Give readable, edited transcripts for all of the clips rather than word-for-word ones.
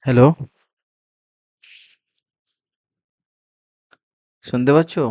Hello, শুনতে পাচ্ছো?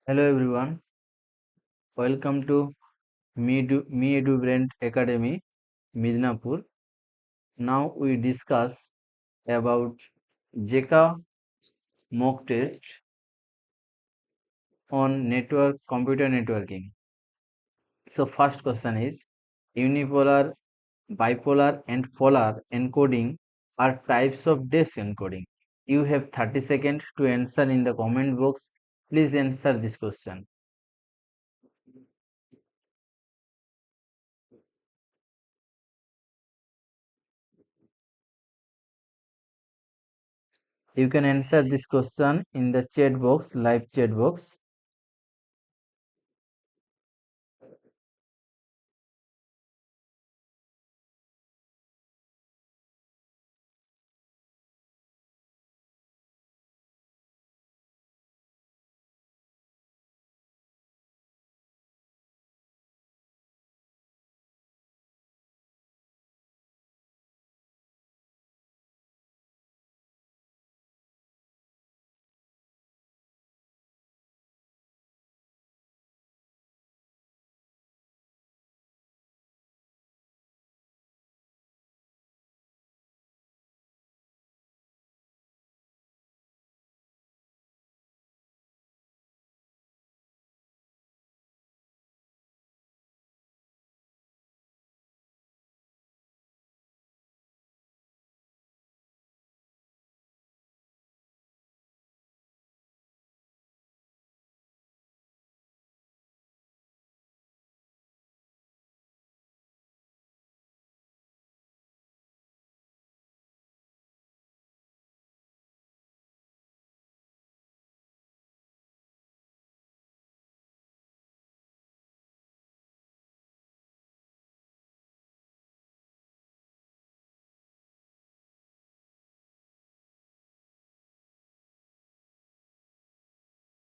Hello everyone, welcome to MiEduBrand Academy, Midnapore. Now we discuss about JECA mock test on computer networking. So first question is unipolar, bipolar and polar encoding are types of disk encoding. You have 30 seconds to answer in the comment box. Please answer this question. You can answer this question in the chat box, live chat box.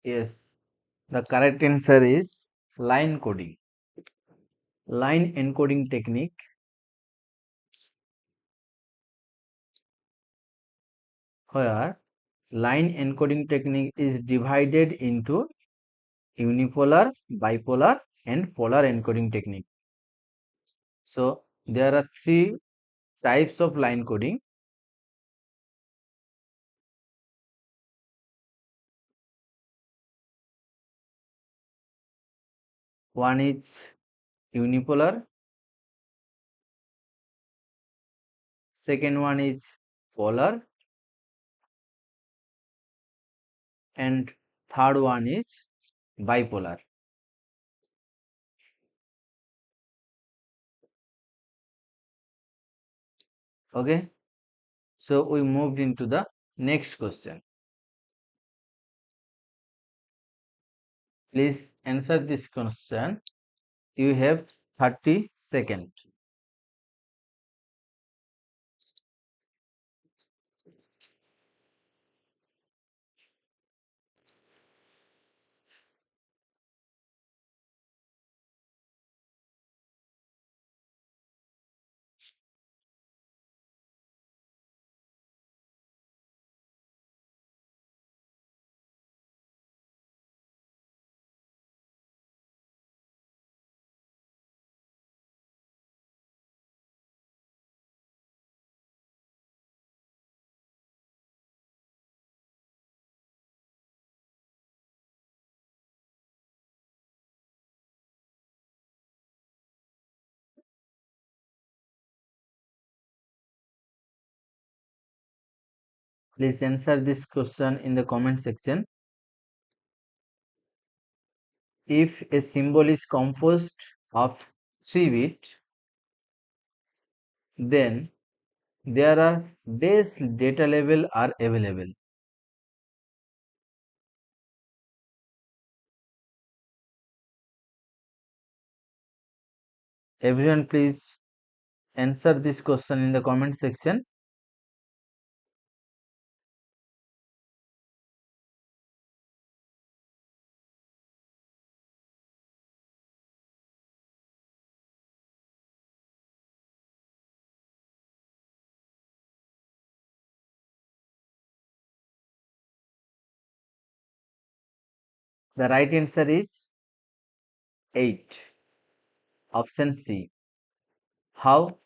Yes, the correct answer is line coding. Line encoding technique, where line encoding technique is divided into unipolar, bipolar, and polar encoding technique. So there are three types of line coding. One is unipolar, second one is polar, and third one is bipolar. Okay, so we moved into the next question. Please answer this question. You have 30 seconds. Please answer this question in the comment section. If a symbol is composed of 3 bits, then there are base data level are available. Everyone please answer this question in the comment section. The right answer is 8. Option C. How?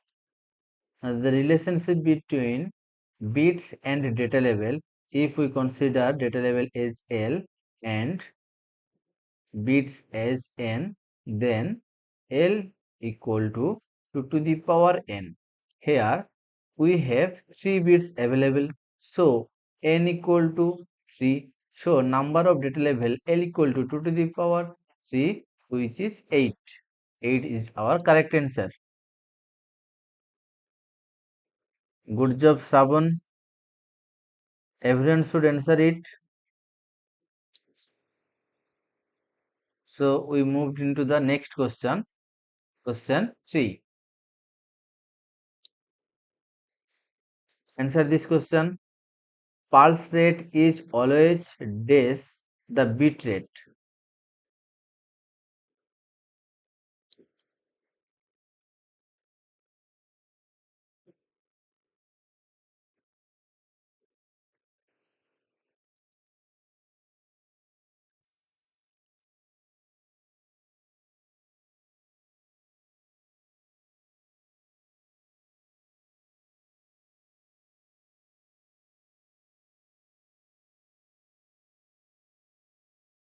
The relationship between bits and data level, if we consider data level as L and bits as N, then L equal to 2 to the power N. Here we have 3 bits available, so N equal to 3. So number of data level L equal to 2 to the power 3, which is 8. 8 is our correct answer. Good job, Shravan. Everyone should answer it. So we moved into the next question. Question 3. Answer this question. Pulse rate is always dash the bit rate.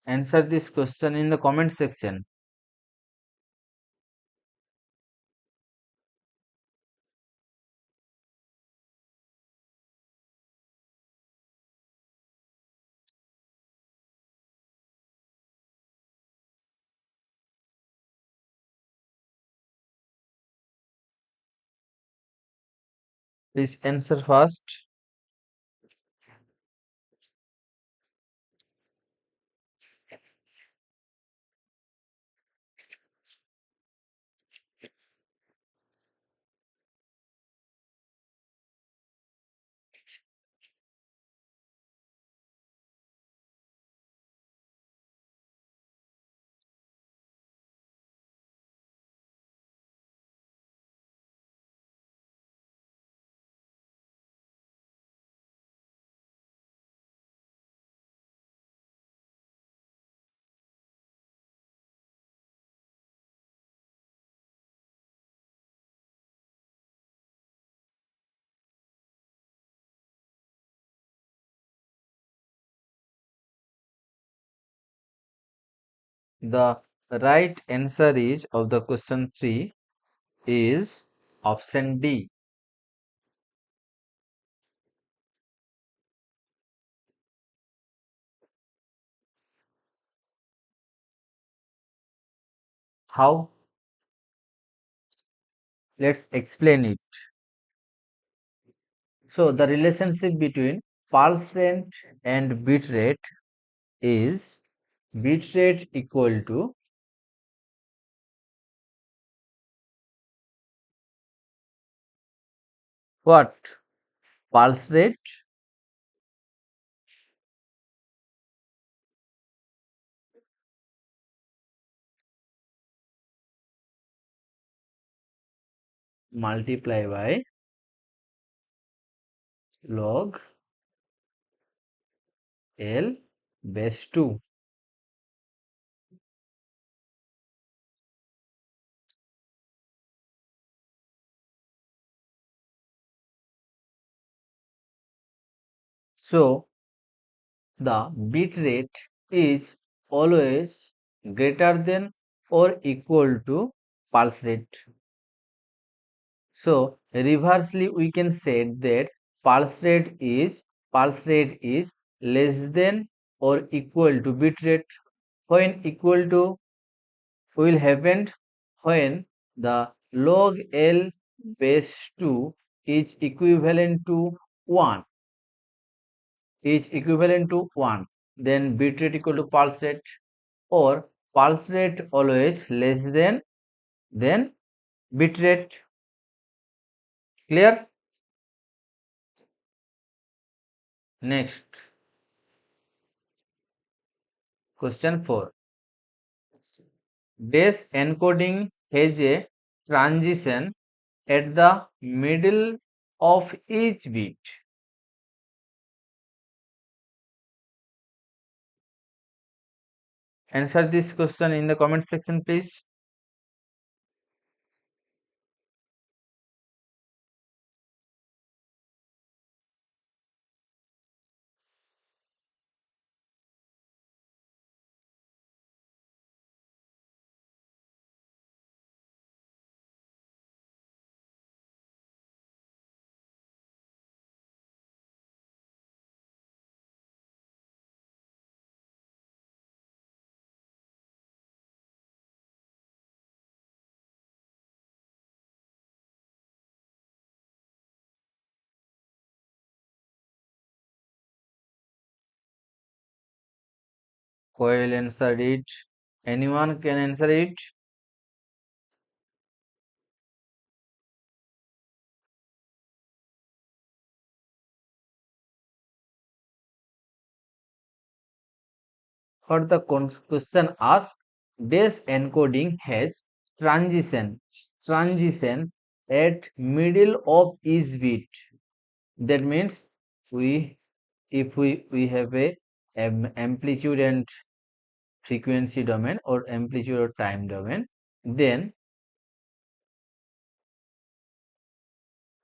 Answer this question in the comment section. Please answer fast. The right answer is of the question 3 is option D. How? Let's explain it. So the relationship between pulse rate and bit rate is bit rate equal to what? Pulse rate multiply by log L base 2. So the bit rate is always greater than or equal to pulse rate. So reversely we can say that pulse rate is less than or equal to bit rate. When equal to will happen when the log L base 2 is equivalent to 1 then bit rate equal to pulse rate, or pulse rate always less than bit rate. Clear? Next, question 4. Base encoding has a transition at the middle of each bit. Answer this question in the comment section, please. Who will answer it? Anyone can answer it? For the question asked, base encoding has transition at middle of each bit. That means we if we have a amplitude and frequency domain or amplitude or time domain, then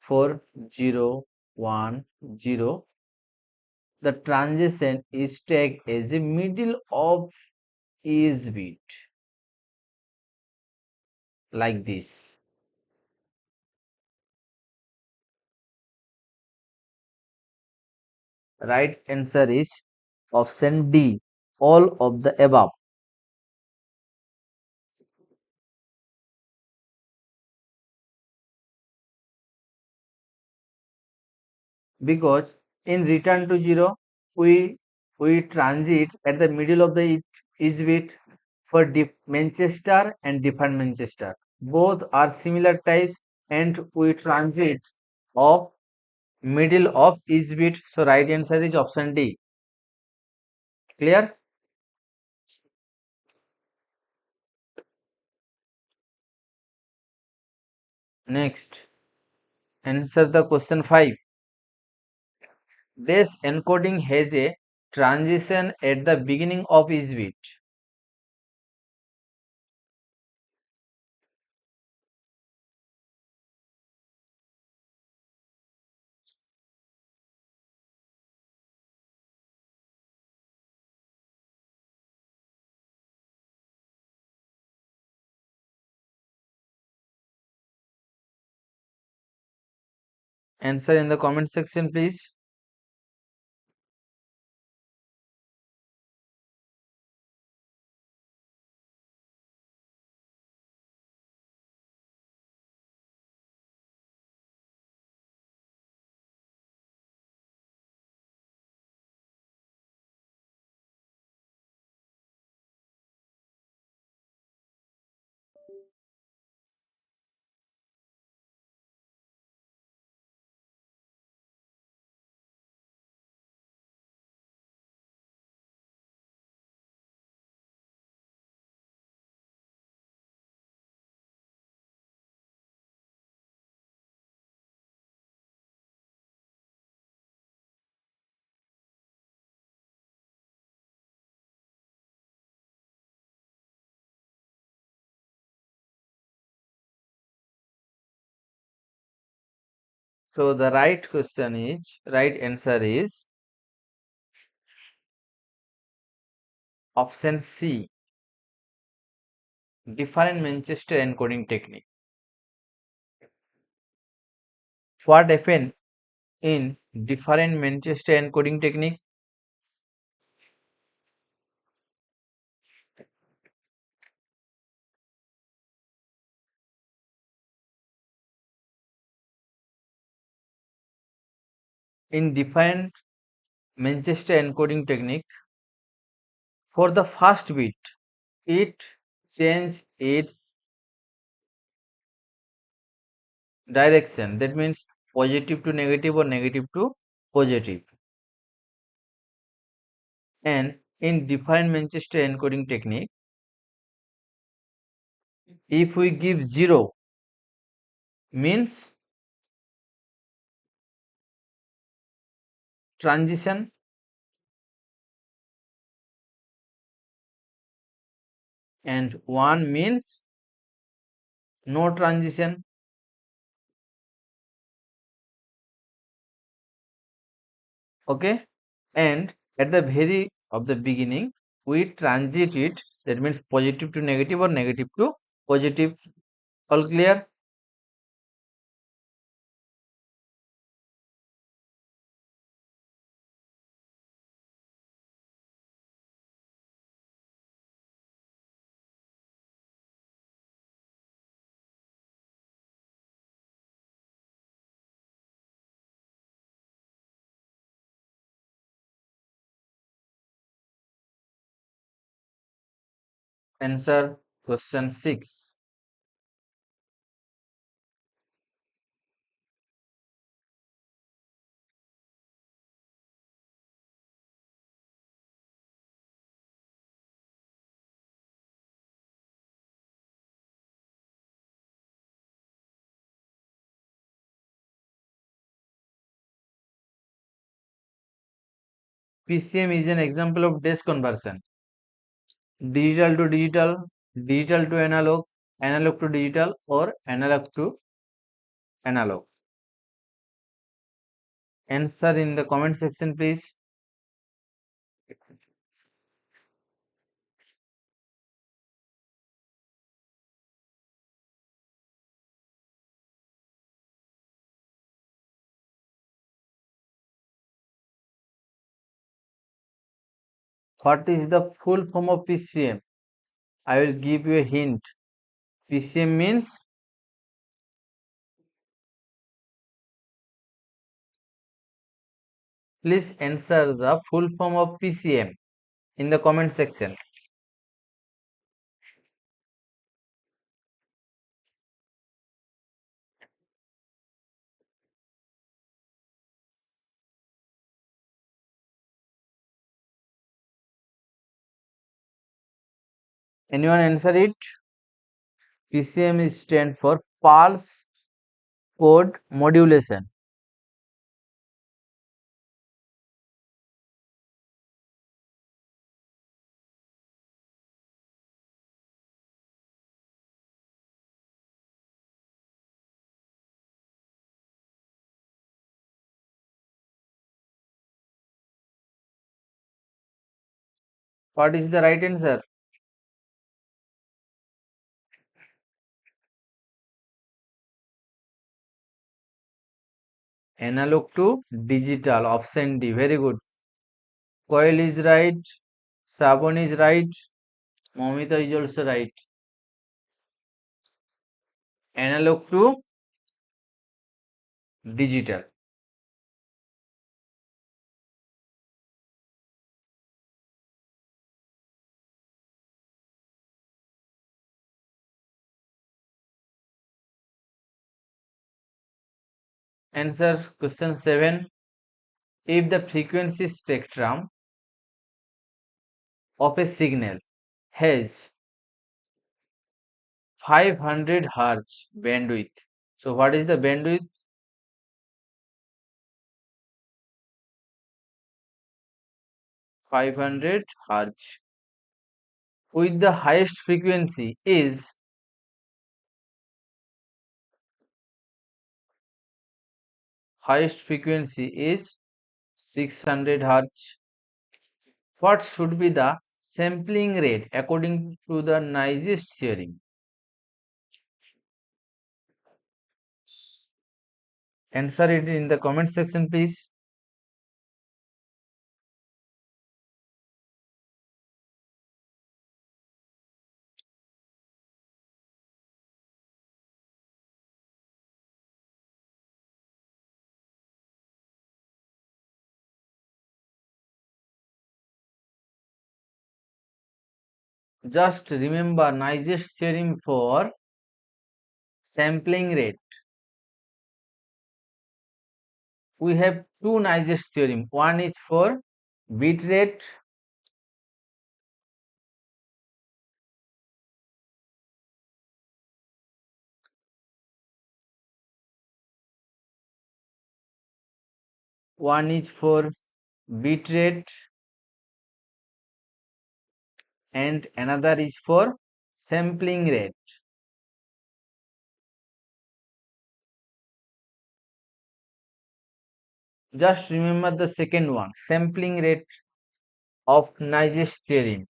4010 the transition is taken as a middle of each bit, like this. Right answer is option D, all of the above. Because in return to zero, we transit at the middle of the each bit for Manchester and different Manchester. Both are similar types, and we transit of middle of each bit. So right answer is option D. Clear? Next, answer the question 5. Base encoding has a transition at the beginning of each bit. Answer in the comment section, please. So the right answer is option C, different Manchester encoding technique. What happened in different Manchester encoding technique? In different Manchester encoding technique, for the first bit, it change its direction. That means positive to negative or negative to positive. And in different Manchester encoding technique, if we give 0 means transition, and 1 means no transition. Okay, and at the very of the beginning we transit it, that means positive to negative or negative to positive. All clear? Answer question 6. PCM is an example of dash conversion. Digital to digital, digital to analog, analog to digital, or analog to analog. Answer in the comment section, please. What is the full form of PCM? I will give you a hint. PCM means, please answer the full form of PCM in the comment section. Anyone answer it? PCM is stand for pulse code modulation. What is the right answer? Analog to digital. Option D. Very good. Coil is right. Sabon is right. Momita is also right. Analog to digital. Answer question 7. If the frequency spectrum of a signal has 500 Hz bandwidth. So what is the bandwidth? 500 Hz. With the highest frequency is 600 Hz. What should be the sampling rate according to the Nyquist theory? Answer it in the comment section, please. Just remember Nyquist theorem for sampling rate. We have two Nyquist theorem. One is for bit rate, one is for bit rate, and another is for sampling rate. Just remember the second one, sampling rate of Nyquist theorem.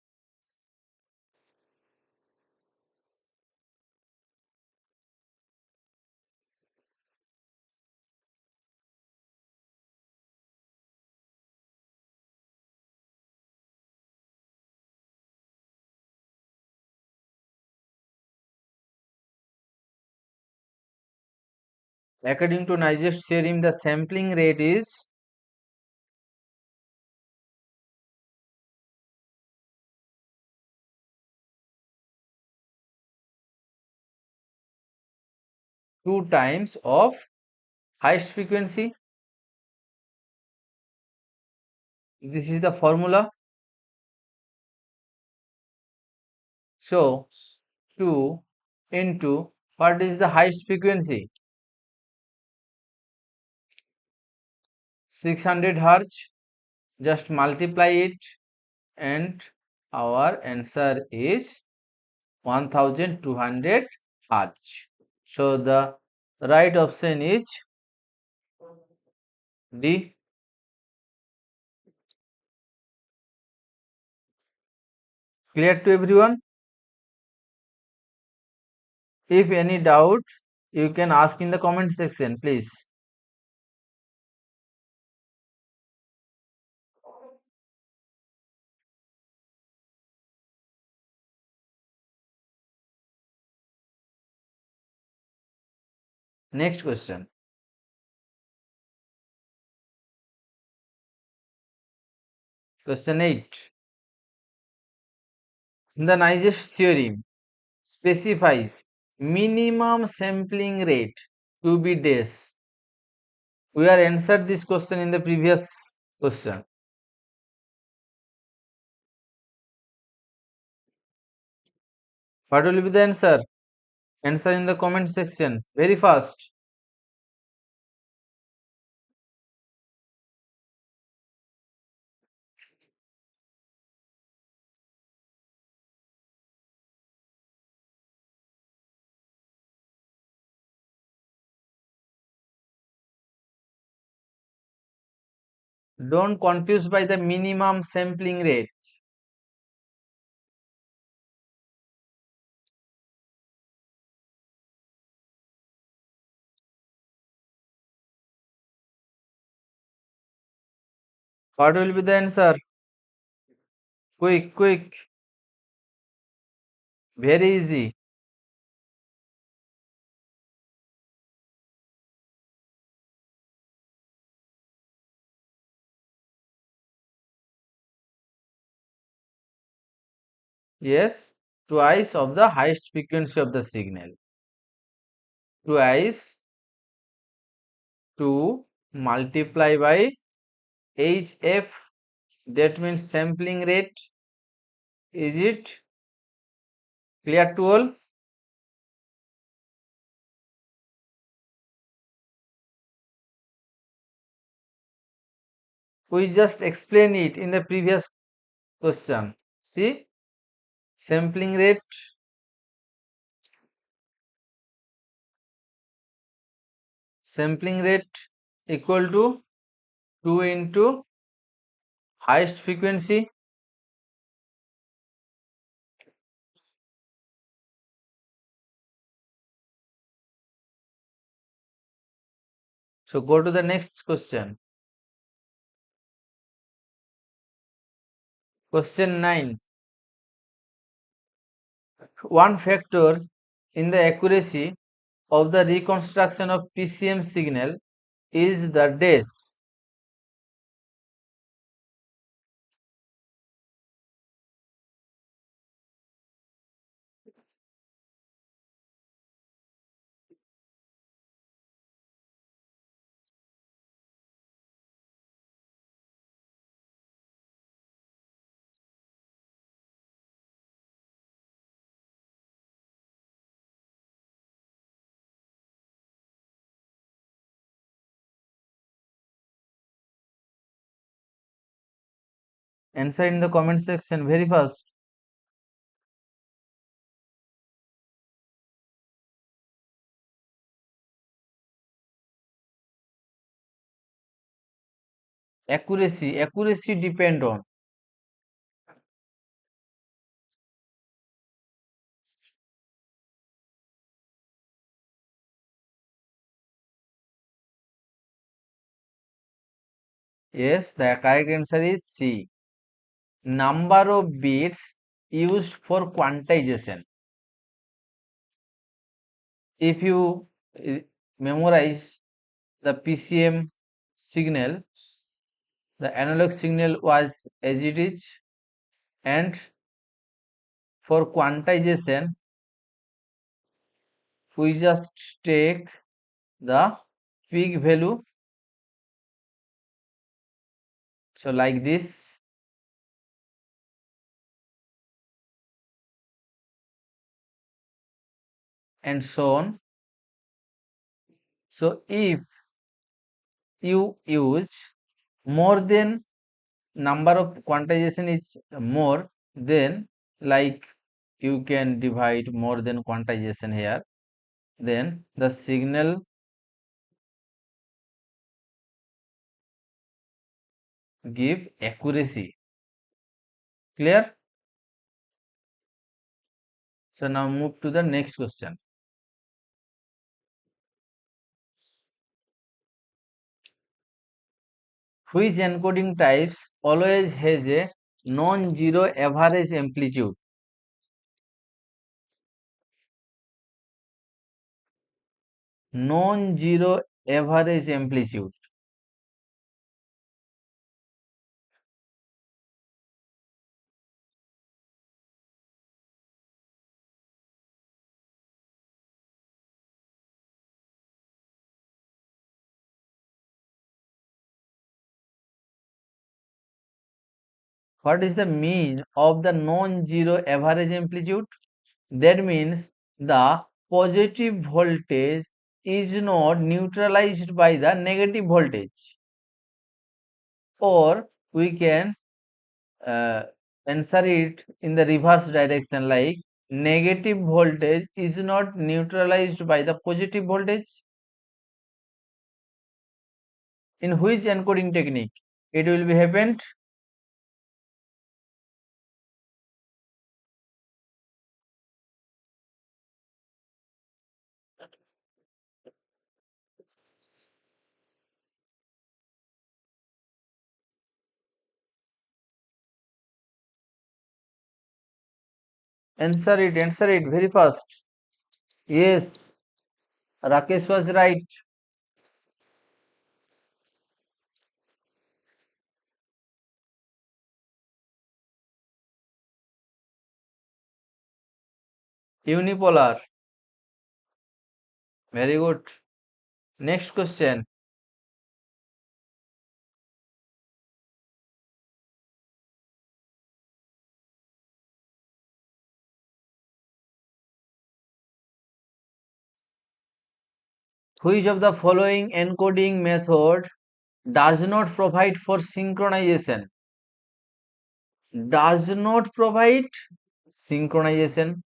According to Nyquist theorem, the sampling rate is 2 times of highest frequency. This is the formula. So 2 into what is the highest frequency? 600 Hz. Just multiply it and our answer is 1200 Hz. So the right option is D. Clear to everyone? If any doubt, you can ask in the comment section, please. Next question. Question 8. The Nyquist theorem specifies minimum sampling rate to be dash. We have answered this question in the previous question. What will be the answer? Answer in the comment section very fast. Don't confuse by the minimum sampling rate. What will be the answer? Quick, quick. Very easy. Yes, twice of the highest frequency of the signal. Twice 2 multiply by HF, that means sampling rate. Is it clear to all? We just explained it in the previous question. See, sampling rate equal to 2 into highest frequency. So go to the next question. Question 9. One factor in the accuracy of the reconstruction of PCM signal is the dash. Answer in the comment section very fast. Accuracy depend on. Yes, the correct answer is C. Number of bits used for quantization. If you memorize the PCM signal, the analog signal was as it is, and for quantization we just take the peak value, so like this, and so on. So if you use more than number of quantization is more, then like you can divide more than quantization here, then the signal give accuracy. Clear? So now move to the next question. Which encoding types always has a non-zero average amplitude? Non-zero average amplitude. What is the mean of the non-zero average amplitude? That means the positive voltage is not neutralized by the negative voltage. Or we can answer it in the reverse direction, like negative voltage is not neutralized by the positive voltage. In which encoding technique it will be happened? Answer it very fast. Yes, Rakesh was right. Unipolar. Very good. Next question. Which of the following encoding method does not provide for synchronization? Does not provide synchronization.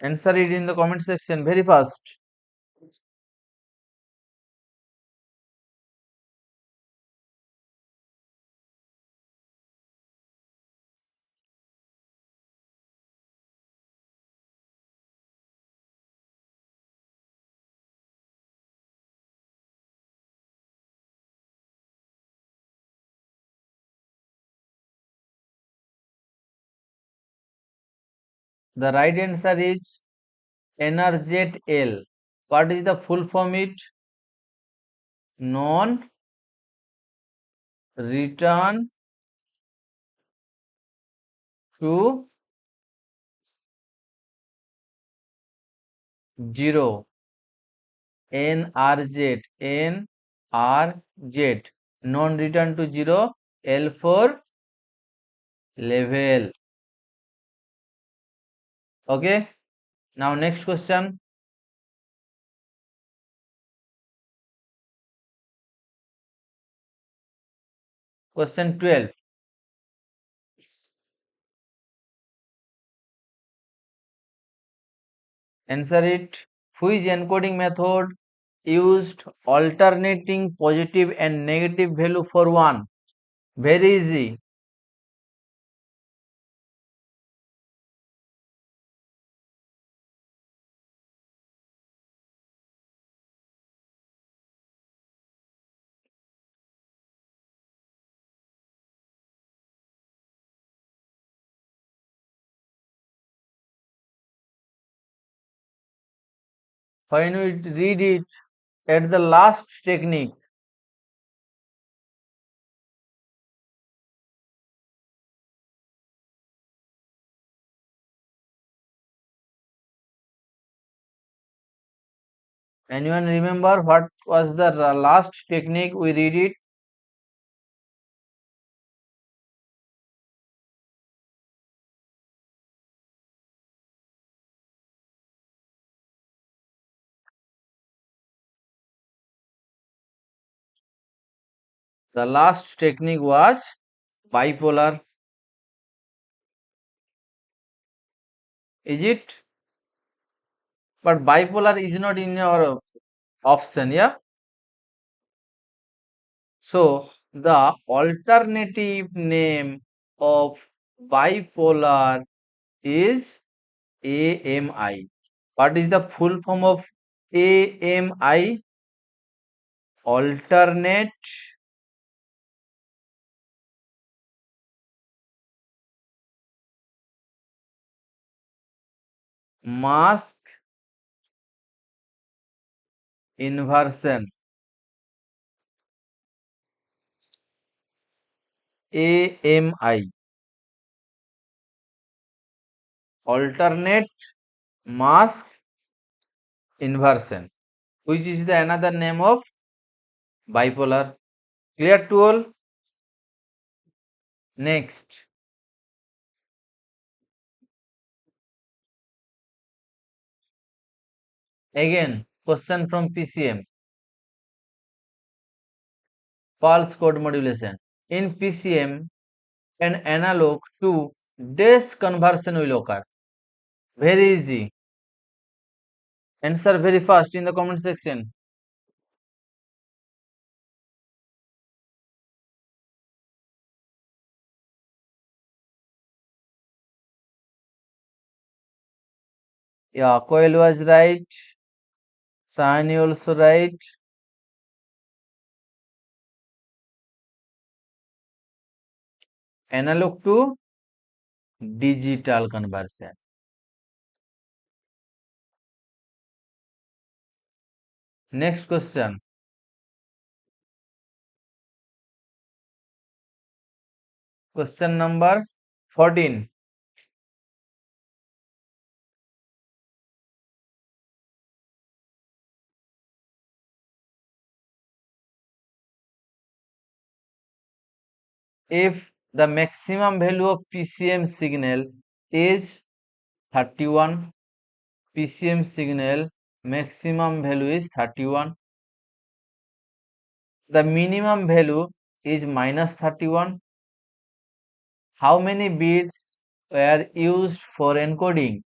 Answer it in the comment section very fast. The right answer is NRZ L. What is the full form? It non return to zero. NRZ NRZ non return to zero. L for level. Okay. Now next question. Question 12. Answer it. Which encoding method used alternating positive and negative value for 1? Very easy. When we read it at the last technique, anyone remember what was the last technique we read it? The last technique was bipolar. Is it? But bipolar is not in your option, yeah? So the alternative name of bipolar is AMI. What is the full form of AMI? Alternate mask inversion. AMI. Alternate mask inversion, which is the another name of bipolar. Clear to all? Next. Again, question from PCM. Pulse code modulation. In PCM, an analog to dash conversion will occur. Very easy. Answer very fast in the comment section. Yeah, Coil was right. Sahani also right. Analog to digital conversion. Next question. Question number 14. If the maximum value of PCM signal is 31, PCM signal maximum value is 31, the minimum value is minus 31, how many bits were used for encoding?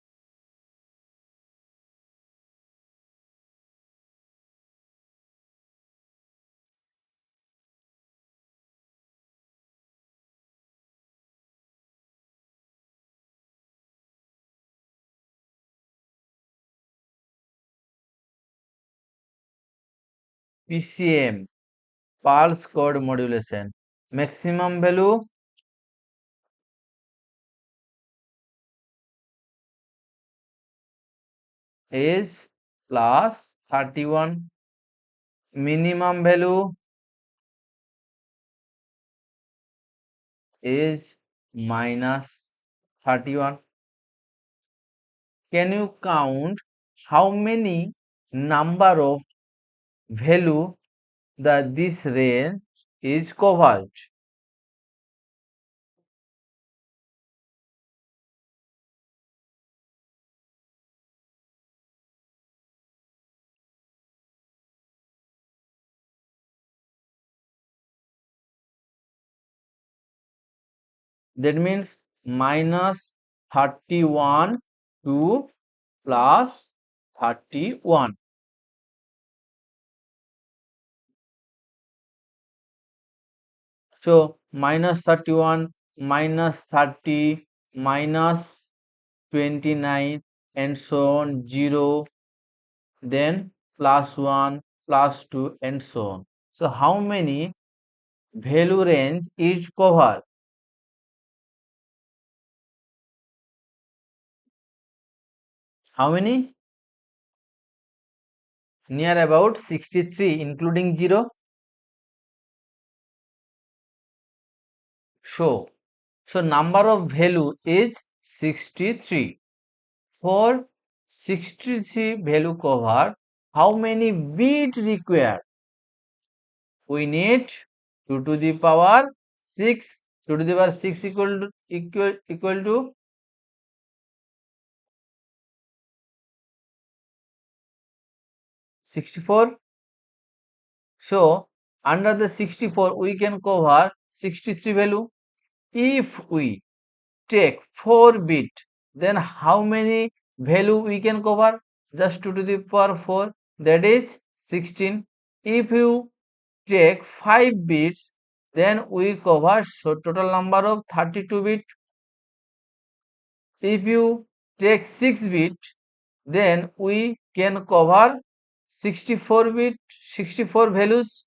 PCM, pulse code modulation, maximum value is plus 31, minimum value is minus 31. Can you count how many number of value that this range is covered? That means minus 31 to plus 31. So minus 31, minus 30, minus 29 and so on 0, then plus 1, plus 2 and so on. So how many value range is covered? How many? Near about 63 including 0. So number of value is 63. For 63 value covered, how many bit required? We need 2 to the power 6. 2 to the power 6 equal to 64. So under the 64 we can cover 63 value. If we take 4 bit, then how many value we can cover? Just 2 to the power 4, that is 16. If you take 5 bits, then we cover so total number of 32 bit. If you take 6 bit, then we can cover 64 bit, 64 values.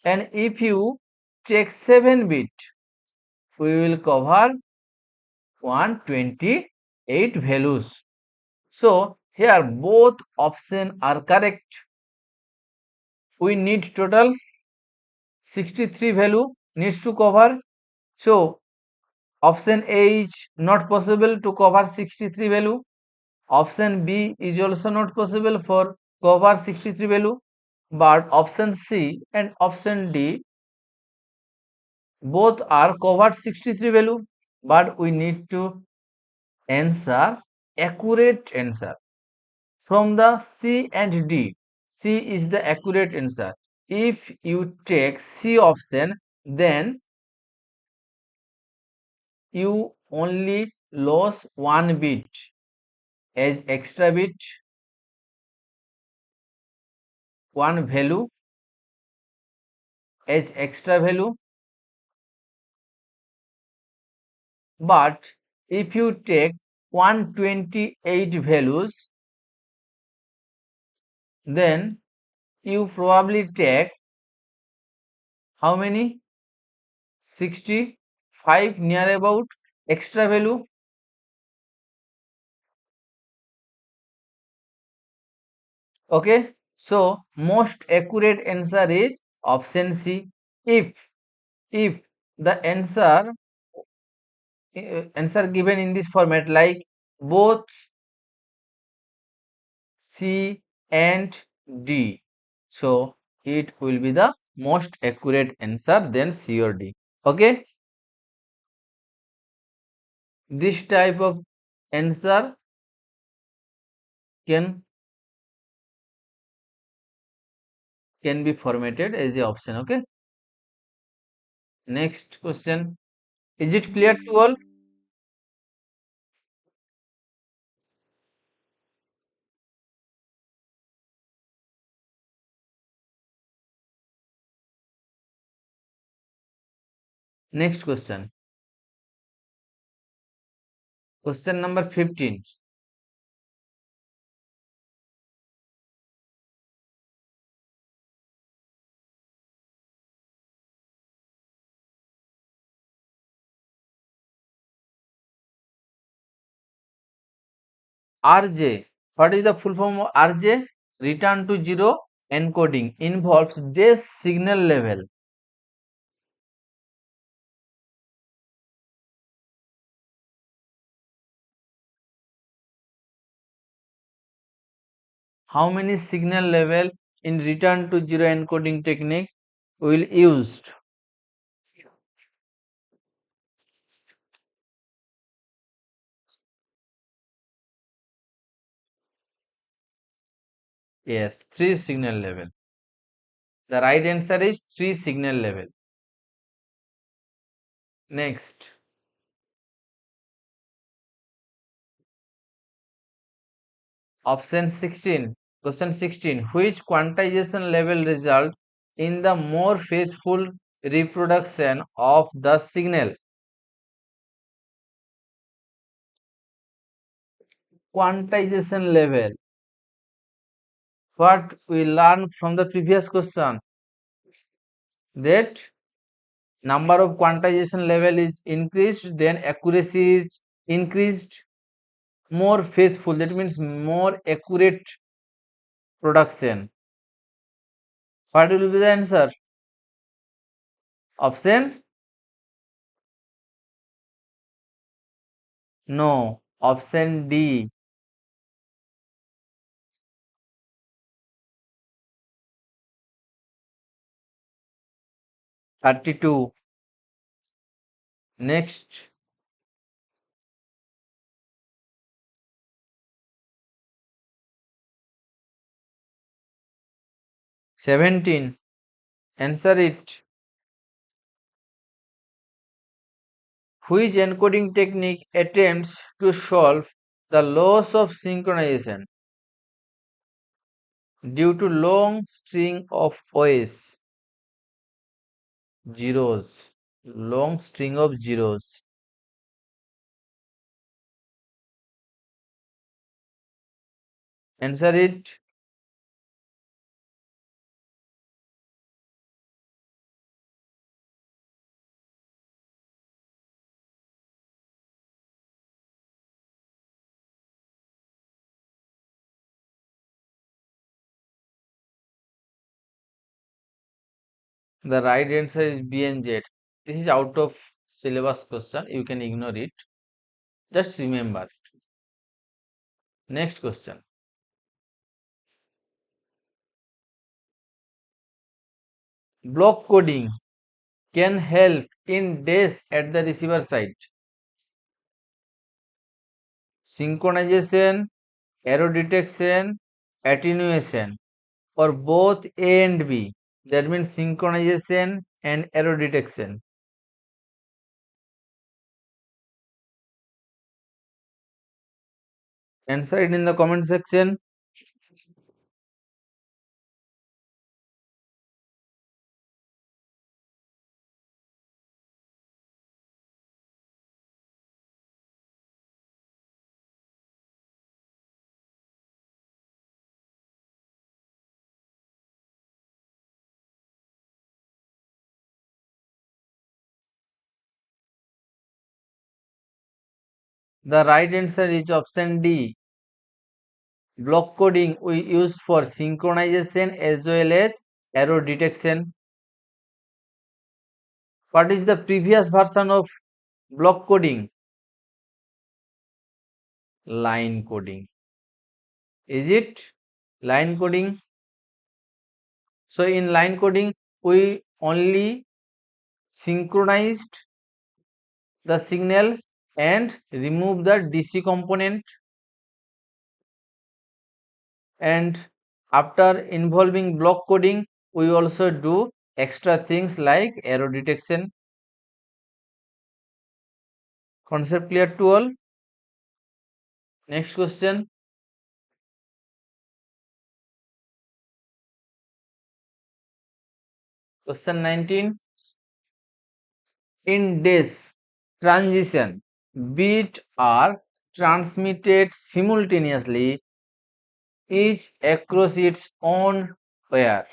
And if you take 7 bit, we will cover 128 values. So here both options are correct. We need total 63 value needs to cover. So option A is not possible to cover 63 value. Option B is also not possible for cover 63 value. But option C and option D both are covered 63 value. But we need to answer accurate answer. From the C and D, C is the accurate answer. If you take C option, then you only lose 1 bit as extra bit, 1 value as extra value. But if you take 128 values, then you probably take how many? 65 near about extra value. Okay, so most accurate answer is option C. If the answer given in this format, like both C and D, so it will be the most accurate answer than C or D. Okay, this type of answer can be formatted as a option. Okay, next question. Is it clear to all? Next question. Question number 15. RJ. What is the full form of RJ? Return to zero encoding involves this signal level. How many signal level in return to zero encoding technique will used? Yes, 3 signal level. The right answer is 3 signal level. Next. Option 16. Question 16. Which quantization level result in the more faithful reproduction of the signal? Quantization level. What we learned from the previous question, that number of quantization level is increased, then accuracy is increased, more faithful, that means more accurate production. What will be the answer? Option? No. Option D. 32. Next. 17. Answer it. Which encoding technique attempts to solve the loss of synchronization due to long string of OS? Zeros. Long string of zeros. Answer it. The right answer is B and Z. This is out of syllabus question. You can ignore it. Just remember. Next question. Block coding can help in days at the receiver side. Synchronization, error detection, attenuation, or both A and B. That means synchronization and error detection. Answer it in the comment section. The right answer is option D. Block coding we use for synchronization as well as error detection. What is the previous version of block coding? Line coding. Is it line coding? So in line coding, we only synchronized the signal and remove the DC component, and after involving block coding we also do extra things like error detection. Concept clear to all? Next question. Question 19. In this transition, bits are transmitted simultaneously, each across its own wire.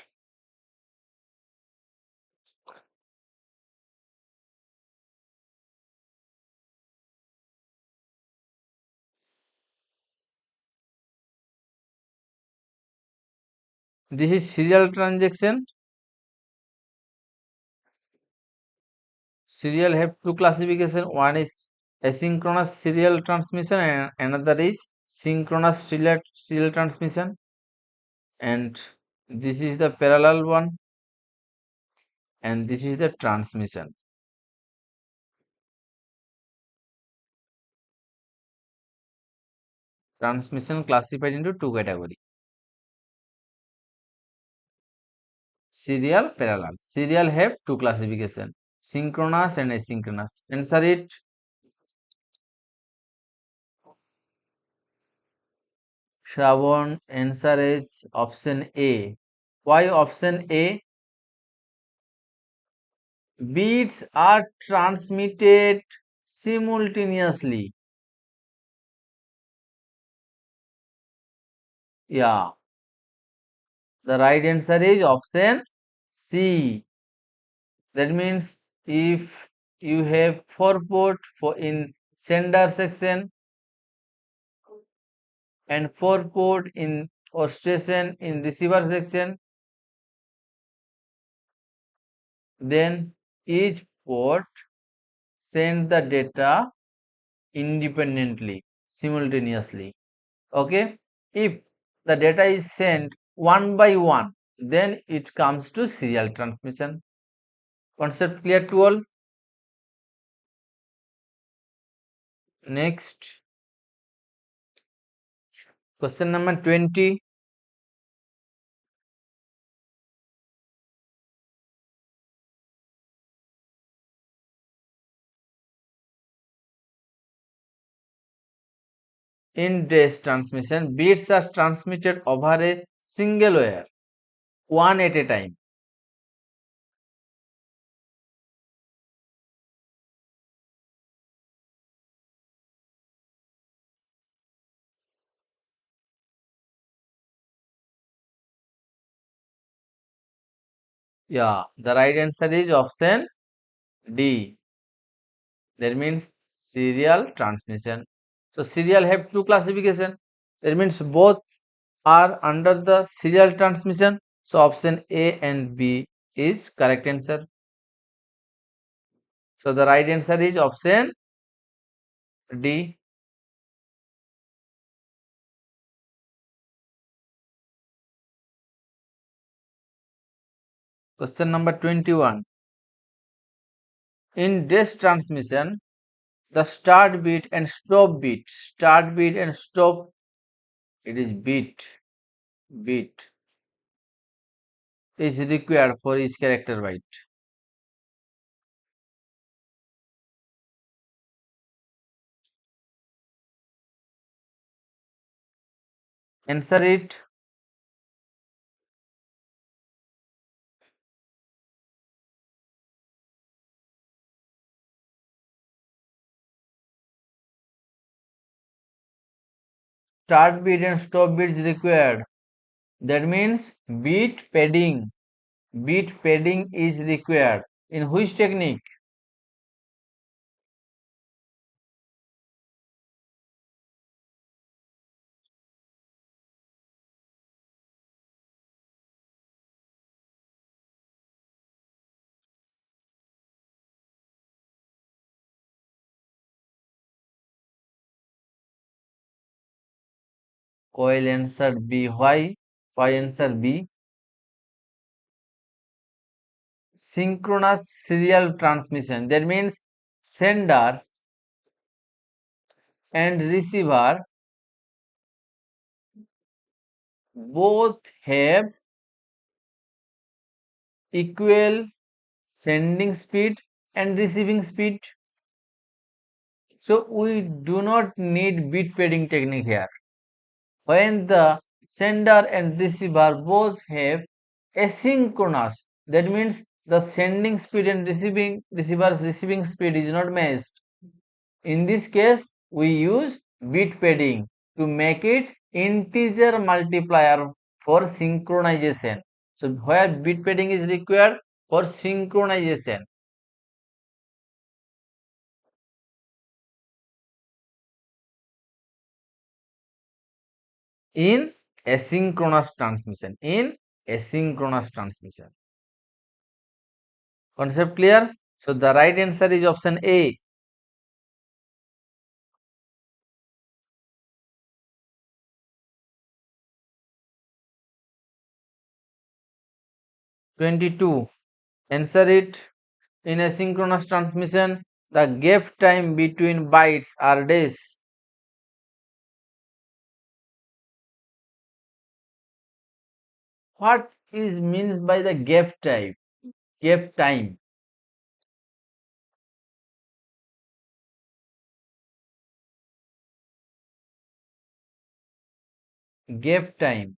This is serial transaction. Serial have two classification. One is asynchronous serial transmission and another is synchronous serial transmission. And this is the parallel one, and this is the transmission. Transmission classified into two categories: serial, parallel. Serial have two classification: synchronous and asynchronous. Answer it. Shravan, answer is option A. Why option A? Bits are transmitted simultaneously. Yeah, the right answer is option C. That means if you have 4 port for in sender section and 4 port in or station in receiver section, then each port send the data independently, simultaneously. Okay, if the data is sent one by one, then it comes to serial transmission. Concept clear to all? Next, question number 20. In dash transmission, bits are transmitted over a single wire, one at a time. Yeah, the right answer is option D. That means serial transmission. So serial have two classification. That means both are under the serial transmission. So option A and B is correct answer. So the right answer is option D. Question number 21. In dash transmission, the start bit and stop it is bit is required for each character byte. Answer it. Start bit and stop bit is required. That means bit padding is required. In which technique? Coil answer B. Why? Why answer B? Synchronous serial transmission. That means sender and receiver both have equal sending speed and receiving speed. So we do not need bit pairing technique here. When the sender and receiver both have asynchronous, that means the sending speed and receiver's receiving speed is not matched. In this case, we use bit padding to make it integer multiplier for synchronization. So where bit padding is required for synchronization. In asynchronous transmission. In asynchronous transmission. Concept clear? So the right answer is option A. (22) Answer it. In asynchronous transmission, the gap time between bytes are days. What is means by the gap time? Gap time. Gap time.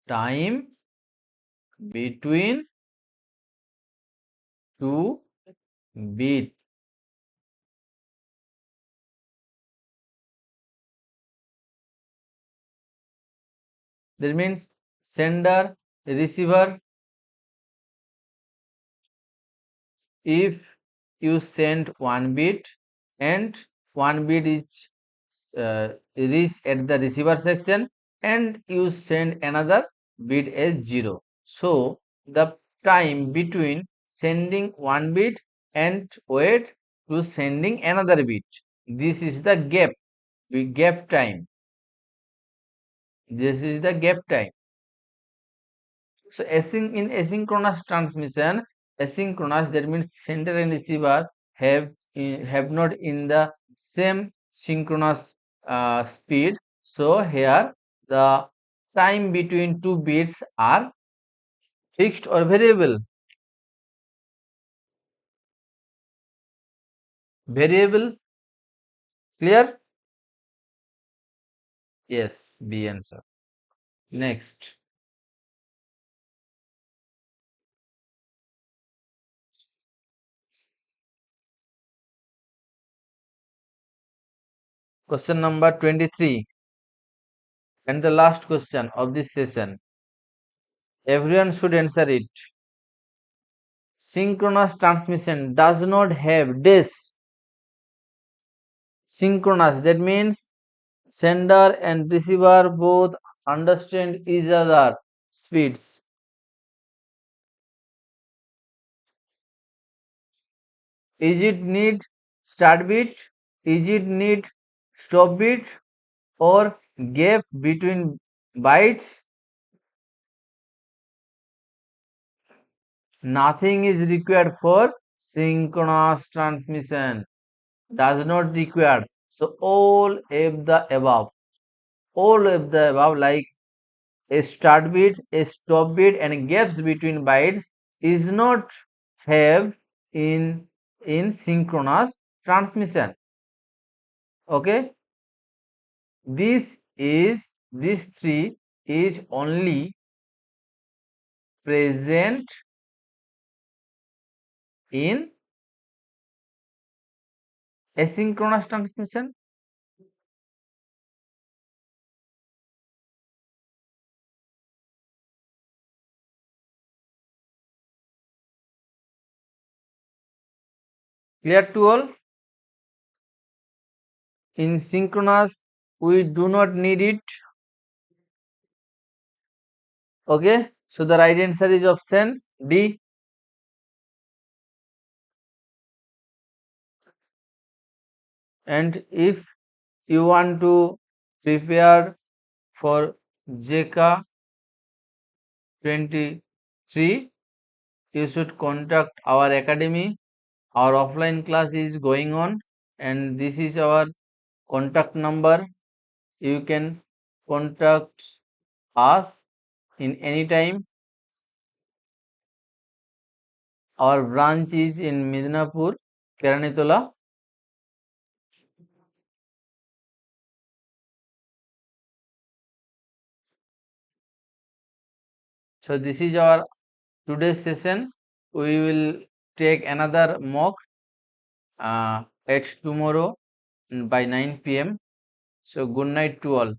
Time between two bits. That means sender, receiver. If you send one bit and one bit is reach at the receiver section and you send another bit as 0. So the time between sending one bit and wait to sending another bit. This is the gap time. This is the gap time. So in asynchronous transmission, asynchronous, that means sender and receiver have not in the same synchronous speed. So here the time between two bits are fixed or variable. Variable. Clear? Yes, B answer. Next. Question number 23 and the last question of this session. Everyone should answer it. Synchronous transmission does not have days. Synchronous, that means sender and receiver both understand each other speeds. Is it need start bit? Is it need stop bit or gap between bytes? Nothing is required for synchronous transmission. Does not require. So all of the above. All of the above, like a start bit, a stop bit, and gaps between bytes is not have in synchronous transmission. Okay, this three is only present in asynchronous transmission. Clear to all? In synchronous we do not need it. Okay, so the right answer is option D. And if you want to prepare for JECA 23, you should contact our academy. Our offline class is going on, and this is our contact number. You can contact us in any time. Our branch is in Midnapore, Keranitola. So this is our today's session. We will take another mock at tomorrow by 9 p.m. So good night to all.